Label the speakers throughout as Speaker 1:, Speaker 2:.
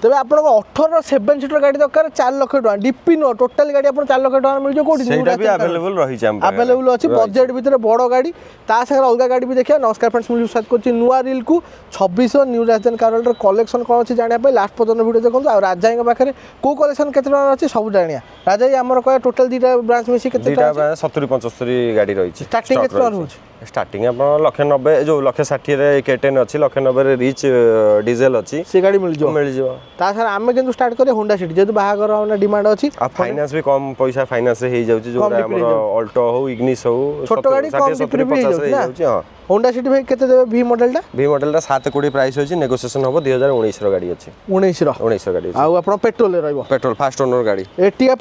Speaker 1: तबे आपण 18 7 सीटर गाड़ी दरकार 4 लाख टका डीपी नो टोटल गाड़ी आपण 4 लाख टका मिल जो कोठी
Speaker 2: सेटा भी अवेलेबल रही छै
Speaker 1: अवेलेबल अछि बजट भीतर बड़ गाड़ी ता संगे अलगा गाड़ी भी देखिया। नमस्कार फ्रेंड्स मुझे साथ करछि नुआ रील को 26 न्यू राजधानी कार रे कलेक्शन कोन अछि जानिया पे लास्ट पर्यंत वीडियो देखो आ राजाई के पाखरे को कलेक्शन केते टका अछि सब जानिया। राजाई हमर कय टोटल दीटा ब्रांच मिसी केते टका
Speaker 2: दीटा 70 75 गाड़ी रही छै
Speaker 1: स्टार्टिंग केते टका होछि
Speaker 2: स्टार्टिंग अपन 190 जो 160 रे K10 अछि 190 रे रिच डीजल अछि
Speaker 1: से गाड़ी मिल जो ता सर आमे केंतु स्टार्ट करे होंडा सिटी जेतु बाहागर हमने डिमांड अछि
Speaker 2: आ फाइनेंस भी कम पैसा फाइनेंस हे जाउछि जो हमर ऑल्टो हो इग्निस हो
Speaker 1: छोट गाड़ी कम
Speaker 2: 70 50 हे जाउछि। हां
Speaker 1: होंडा सिटी भाई केते देबे वी मॉडल टा
Speaker 2: 7 कोटी प्राइस होछि नेगोशिएशन हो 2019 रो गाड़ी अछि 19 रो गाड़ी
Speaker 1: आ आपण पेट्रोल रे रहबो
Speaker 2: पेट्रोल फास्ट ओनर गाड़ी
Speaker 1: एटिका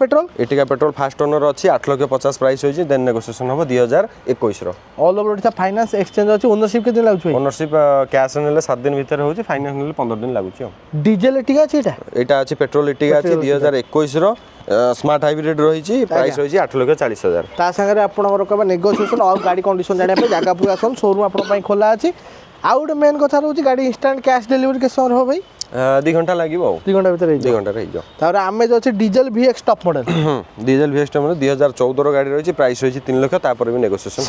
Speaker 1: पेट्रोल
Speaker 2: फास्ट ओनर अछि 8 लाख 50 प्राइस होछि देन नेगोशिएशन हो 2021 रो
Speaker 1: ऑल ओवर इटा फाइनेंस एक्सचेंज अछि ओनरशिप के दिन लागु
Speaker 2: ओनरशिप कैश नेले 7 दिन भीतर होछि फाइनेंस नेले 15 दिन लागुछि।
Speaker 1: डीजल एटिका अछि
Speaker 2: एटा अछि पेट्रोल एटिका अछि 2021 रो स्मार्ट हाइब्रिड रही छी प्राइस रही 8 लाख 40 हजार
Speaker 1: ता संगे आपनकर कहबा नेगोशिएशन और गाड़ी कंडीशन जानिया पे जागा पुरा सन शोरूम आपन पई खोला अछि। आउट मेन कथा रहउछि गाड़ी इंस्टेंट कैश डिलीवरी के सर हो भाई
Speaker 2: 2 घंटा लागिबो
Speaker 1: 2 घंटा भीतर
Speaker 2: 2 घंटा रही जाओ।
Speaker 1: तापर आमे जो अछि diesel VX top model
Speaker 2: diesel VX top model 2014 रो गाड़ी रही प्राइस रही 3 लाख तापर भी नेगोशिएशन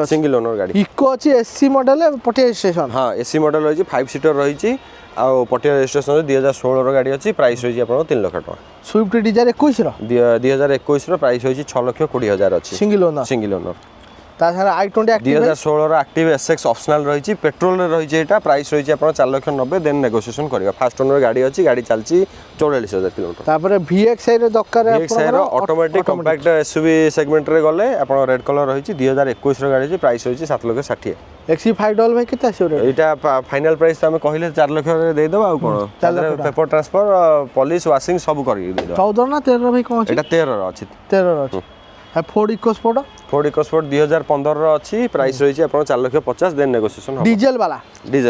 Speaker 2: सिंगल ओनर गाड़ी
Speaker 1: इको अछि एसी मॉडल पटिया स्टेशन।
Speaker 2: हां एसी मॉडल रही 5 सीटर रही आ पटिया रजिस्ट्रेशन 2016 रो गाड़ी अछि प्राइस रही आपन 3 लाख टका।
Speaker 1: स्विफ्ट डिजायर 21 रो
Speaker 2: 2021 रो प्राइस होछि 6 लाख 20 हजार अछि सिंगल ओनर
Speaker 1: ता सारा i20 एक्टिव
Speaker 2: 2016 रो एक्टिव SX ऑप्शनल रही छी पेट्रोल रे रही छी एटा प्राइस रही छी आपन 4 लाख 90 देन नेगोशिएशन करबा फास्ट ओनर गाड़ी अछि गाड़ी चलची 44000 किलोमीटर।
Speaker 1: तापर VXI रे दक्कर
Speaker 2: आपन ऑटोमेटिक कॉम्पैक्ट SUV सेगमेंट रे गले आपन रेड कलर रही छी 2021 रो गाड़ी छी प्राइस होछि 7 लाख 60
Speaker 1: XC5 डॉल भाई केते आसी रे
Speaker 2: एटा फाइनल प्राइस त हम कहले 4 लाख रे दे दबा आ कोन पेपर ट्रांसफर पॉलिश वाशिंग सब करी दे दो
Speaker 1: 14 ना 13 भाई कोन अछि
Speaker 2: एटा 13 रो अछि
Speaker 1: 13 रो अछि आ फोर्ड इकोस्पोर्ट
Speaker 2: 2015 रो अछि प्राइस रही छी आपन 4 लाख 50 देन नेगोशिएशन हो
Speaker 1: डीजल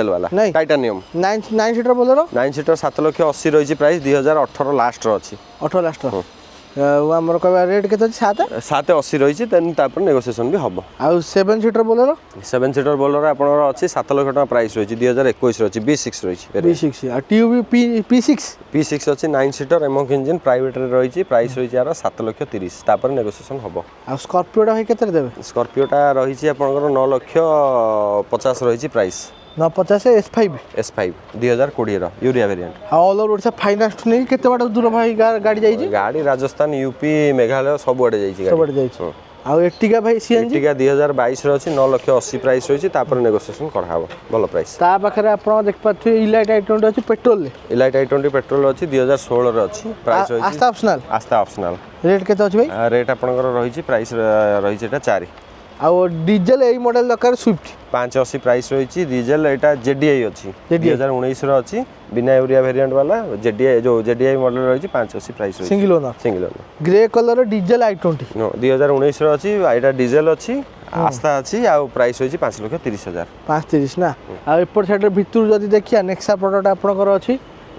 Speaker 1: वाला
Speaker 2: titanium
Speaker 1: 9 seater Bolero
Speaker 2: 9 seater 7 lakh 80 रही छी प्राइस 2018 लास्ट रो अछि
Speaker 1: 18 लास्ट रो हमर कहबा रेट केते अछि
Speaker 2: 780 रही छी देन तापर नेगोशिएशन भी हबो।
Speaker 1: आ 7 सीटर बोलेरो
Speaker 2: 7 सीटर बोलेरो आपन अछि 7 लाख टका प्राइस रही छी 2021 रो अछि B6 रही छी
Speaker 1: B6 आ TUV P6
Speaker 2: अछि 9 सीटर एमक इंजन प्राइवेट रे रही छी प्राइस रही छी यार 7 लाख 30 तापर नेगोशिएशन हबो।
Speaker 1: आ स्कॉर्पियो टा भाई केते देबे
Speaker 2: स्कॉर्पियो टा रही छी आपन 9 लाख 50 रही छी प्राइस
Speaker 1: 950 S5
Speaker 2: 2020 रो यूरिया variant
Speaker 1: all over Odisha finance नहीं केते बाटा दूर भाई गाड़ी जाई छी
Speaker 2: गाड़ी राजस्थान यूपी मेघालय सब बडे जाई छी
Speaker 1: सब बडे जाई छी आ एटिका भाई सीएनजी
Speaker 2: एटिका 2022 रो अछि 9 लाख 80 प्राइस होई छी तापर नेगोशिएशन करहाबो भलो प्राइस
Speaker 1: ता पाखरे आपण देख पाथि इलाइट i20 अछि पेट्रोल
Speaker 2: इलाइट i20 पेट्रोल अछि 2016 रो अछि प्राइस होई छी आस्था ऑप्शनल
Speaker 1: रेट केते अछि भाई
Speaker 2: रेट आपनकर रही छी प्राइस रही छी एटा 4
Speaker 1: आ डीजल एई मॉडल दरकार स्विफ्ट
Speaker 2: 580 प्राइस रही छी डीजल एटा JDI अछि 2019 रो अछि बिना यूरिया वेरिएंट वाला JDI मॉडल रही छी 580 प्राइस रही
Speaker 1: single owner grey colour diesel i20
Speaker 2: 2019 रो अछि एटा डीजल अछि आस्था अछि आ प्राइस होई छी 5 लाख 30 हजार
Speaker 1: 530 ना आ ऊपर साइड भीतर जदी देखिया नेक्सा प्रोडक्ट आपनकर अछि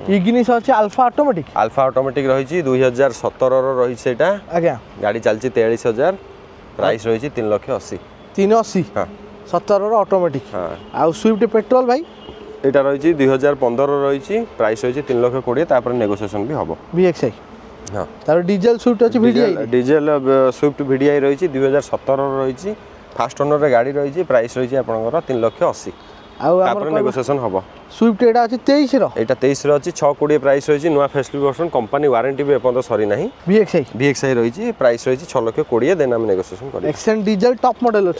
Speaker 1: इग्निस अछि अल्फा ऑटोमेटिक
Speaker 2: रही छी 2017 रो रही छी एटा
Speaker 1: आज्ञा गाड़ी
Speaker 2: चलची 43000 प्राइस रही 3 लाख 80
Speaker 1: 380 हां 17 रो ऑटोमेटिक हां आ स्विफ्ट पेट्रोल भाई
Speaker 2: एटा रही 2015 रो रही प्राइस रही 3 लाख 20 तापर नेगोशिएशन भी हबो
Speaker 1: VXI हां तार डीजल स्विफ्ट अछि VDI
Speaker 2: डीजल स्विफ्ट VDI रही 2017 रो रही फास्ट ओनर रे गाड़ी रही प्राइस रही आपनकर 3 लाख 80 आ हमर नेगोशिएशन हबो।
Speaker 1: स्विफ्ट एटा अछि 23 रो
Speaker 2: एटा 23 रो अछि 620 प्राइस रही नुवा फेस्टिवल वर्जन कंपनी वारंटी भी अपन सरी नाही VXI रही प्राइस रही 6 लाख 20 देन हम नेगोशिएशन करी
Speaker 1: एक्सेंट डीजल टॉप मॉडल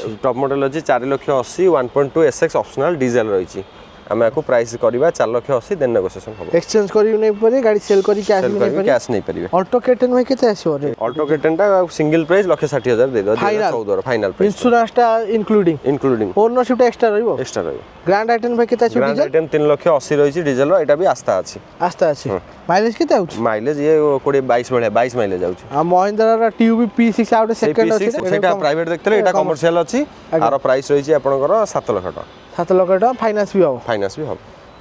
Speaker 1: अछि 4
Speaker 2: लाख 80 1.2 SX ऑप्शनल डीजल रही हमें को प्राइस करबा 4 लाख 80 देन नेगोशिएशन हो
Speaker 1: एक्सचेंज करियो नै परे गाड़ी सेल करी कैश
Speaker 2: नहीं परिबे
Speaker 1: ऑल्टो K10 में केते आसीओ रे
Speaker 2: ऑल्टो K10 टा सिंगल प्राइस लाख 60 हजार दे दो 14 फाइनल प्राइस
Speaker 1: इंश्योरेंस टा इंक्लूडिंग ओनरशिप टा एक्स्ट्रा रहइबो ग्रैंड i10 भाई केते आसी डीजल
Speaker 2: ग्रैंड i10 3 लाख 80 रही डीजल एटा भी आस्था अछि
Speaker 1: माइलेज केते आउछ
Speaker 2: माइलेज ये 22 बळे 22 माइलेज आउछ
Speaker 1: आ महिंद्रा रा TUV P6 आउट सेकंड अछि
Speaker 2: सेटा प्राइवेट देखतले एटा कमर्शियल अछि आरो प्राइस रही आपनकर 7 लाख टका
Speaker 1: 7 लाख टका फाइनेंस भी हो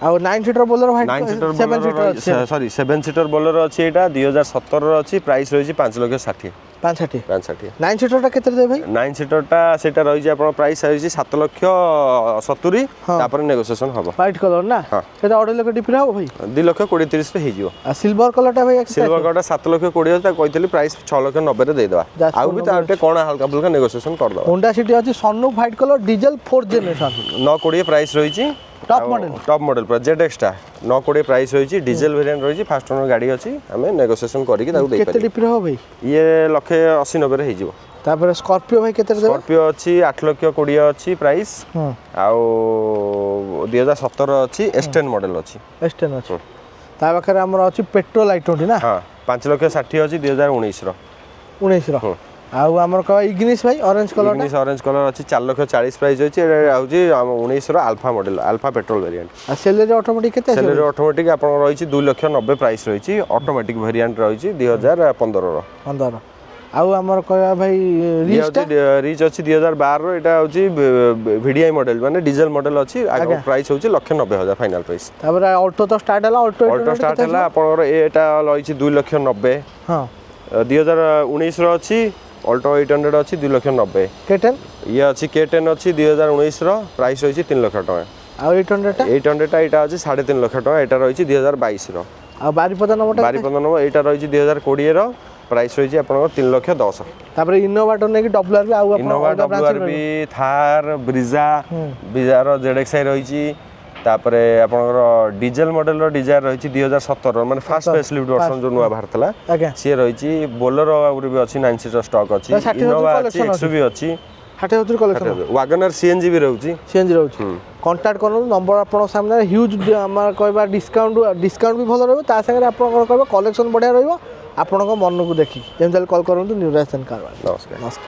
Speaker 1: आ 9 सीटर बोलेरो भाई
Speaker 2: 9 सीटर 7 सीटर बोलेरो अछि एटा 2017 रो अछि प्राइस रही 5 लाख 60
Speaker 1: 560
Speaker 2: 560
Speaker 1: 9 ସିଟରଟା କେତେ ଦେବେ ଭାଇ
Speaker 2: 9 ସିଟରଟା ସେଟା ରହିଛି ଆପଣ ପ୍ରାଇସ୍ ରହିଛି 7,70,000 ତାପରେ ନେଗୋସିଏସନ ହବ
Speaker 1: ହ୍ୱାଇଟ୍ କଲର ନା ସେଟା 2.5 ଲକ୍ଷ ଡିଫରେନ୍ସ ହବ ଭାଇ
Speaker 2: 2,20,30 ରେ ହେଇଯିବ
Speaker 1: ଆଉ ସିଲଭର କଲରଟା ଭାଇ
Speaker 2: ସିଲଭର କଲରଟା 7,20,000 ତାକୁ କହିଥିଲି ପ୍ରାଇସ୍ 6,90,000 ରେ ଦେଇଦେବା ଆଉ ବି ତା ଟିକେ କଣ ହାଲକା ଫୁଲକା ନେଗୋସିଏସନ କରିଦେବା
Speaker 1: Honda City ଅଛି sunroof white colour diesel 4th generation
Speaker 2: 920 price ରହିଛି ଟପ୍ ମଡେଲ ପୁରା ZX ଟା 920 ପ୍ରାଇସ୍ ରହିଛି ଡିଜେଲ ଭେରିଏଣ୍ଟ ରହିଛି ଫାଷ୍ଟ ଓନର ଗାଡ଼ି ଅଛି ଆମେ ନେଗୋସିଏସନ କରିକି ତାକୁ
Speaker 1: କେତେ
Speaker 2: ଦେଇପାରିବା
Speaker 1: ଡିଫରେନ୍ସ ହବ ଭାଇ
Speaker 2: ଇଏ 1,80,90,000 ରେ ହେଇଯିବ
Speaker 1: ତାପରେ ସ୍କର୍ପିଓ ଭାଇ କେତେ ଦେବେ
Speaker 2: ସ୍କର୍ପିଓ ଅଛି 8,20,000 ଅଛି ପ୍ରାଇସ୍ ଆଉ 2017 ଅଛି S10 ମଡେଲ ଅଛି
Speaker 1: S10 ଅଛି ତା ପାଖରେ ଆମର ଅଛି ପେଟ୍ରୋଲ i20 ନା
Speaker 2: ହଁ 5,60,000 ଅଛି 2019 ର
Speaker 1: 19 ର ଆଉ ଆମର କହ ଇଗ୍ନିସ୍ ଭାଇ ଅରେଞ୍ଜ କଲର
Speaker 2: ଇଗ୍ନିସ୍ ଅରେଞ୍ଜ କଲର ଅଛି 4,40,000 ପ୍ରାଇସ୍ ଅଛି ଏଟା ହଉଛି ଆମ 19 ର ଆଲଫା ମଡେଲ ଆଲଫା ପେଟ୍ରୋଲ ଭେରିଏଣ୍ଟ
Speaker 1: ଆଉ ସେଲେରୀ ଅଟୋମେଟିକ୍ କେତେ ଆସିବ
Speaker 2: ସେଲେରୀ ଅଟୋମେଟିକ୍ ଆପଣଙ୍କ ରହିଛି 2,90,000 ପ୍ରାଇସ୍ ରହିଛି ଅଟୋମେଟିକ୍ ଭେରିଏଣ୍ଟ ରହିଛି 2015 ର
Speaker 1: 15 ଆଉ ଆମର କହିବା ଭାଇ
Speaker 2: ରିଚ୍ ଅଛି 2012 ର ଏଟା ହଉଛି VDI ମଡେଲ ମାନେ ଡିଜେଲ ମଡେଲ ଅଛି ଆଗ ପ୍ରାଇସ୍ ହଉଛି 1,90,000 ଫାଇନାଲ ପ୍ରାଇସ୍
Speaker 1: ତାପରେ ଅଲ୍ଟୋ ତ ଷ୍ଟାର୍ଟ ହେଲା ଅଲ୍ଟୋ
Speaker 2: ଷ୍ଟାର୍ଟ ହେଲା ଆପଣଙ୍କର ଏଟା ରହିଛି 2,90,000
Speaker 1: ହଁ
Speaker 2: 2019 ର ଅଛି ଅଲ୍ଟୋ 800 ଅଛି 2,90,000
Speaker 1: K10
Speaker 2: ଇଏ ଅଛି K10 ଅଛି 2019 ର ପ୍ରାଇସ୍ ରହିଛି 3 ଲକ୍ଷ ଟଙ୍କା
Speaker 1: ଆଉ 800 ଟା
Speaker 2: 800 ଟା ଏଟା ଅଛି 3.5 ଲକ୍ଷ ଟଙ୍କା ଏଟା ରହିଛି 2022 ର
Speaker 1: ଆଉ ବାରିପଦା ନମ୍ବରଟା
Speaker 2: ବାରିପଦା ନମ୍ବର ଏଟା ରହିଛି 2020 ର ପ୍ରାଇସ୍ ରହିଛି ଆପଣଙ୍କର 3,10,000
Speaker 1: ତାପରେ ଇନୋଭାଟର ନେଇକି WR ବି ଆଉ
Speaker 2: ଇନୋଭା WR ବି ଥାର ବ୍ରିଜାର ZXi ରହିଛି ତାପରେ ଆପଣଙ୍କର ଡିଜେଲ ମଡେଲର ଡିଜାୟାର ରହିଛି 2017 ମାନେ ଫାଷ୍ଟ ଫେସ୍ ଲିଫ୍ଟ ଭର୍ସନ ଯୋଉ ନୂଆ ବାହାରିଥିଲା ସିଏ ରହିଛି ବୋଲେରୋ ଆହୁରି ବି ଅଛି 9 ସିଟର ଷ୍ଟକ୍ ଅଛି ଇନୋଭା ଅଛି XUV ଅଛି
Speaker 1: 60,000 କଲେକ୍ସନ
Speaker 2: ୱାଗନର CNG ବି ରହୁଛି
Speaker 1: କଣ୍ଟାକ୍ଟ କରନ୍ତୁ ନମ୍ବର ଆପଣଙ୍କ ସାମ୍ନାରେ ହ୍ୟୁଜ୍ ଆମର କହିବା ଡିସକାଉଣ୍ଟ ବି ଭଲ ରହିବ ତା ସାଙ୍ଗରେ ଆପଣଙ୍କର କହିବା କଲେକ୍ସନ ବଢ଼ିଆ ରହିବ ଆପଣଙ୍କ ମନକୁ ଦେଖି ଯେମିତି କଲ୍ କରନ୍ତୁ ନ୍ୟୁ ରାଜଧାନୀ କାରବାର
Speaker 2: ନମସ୍କାର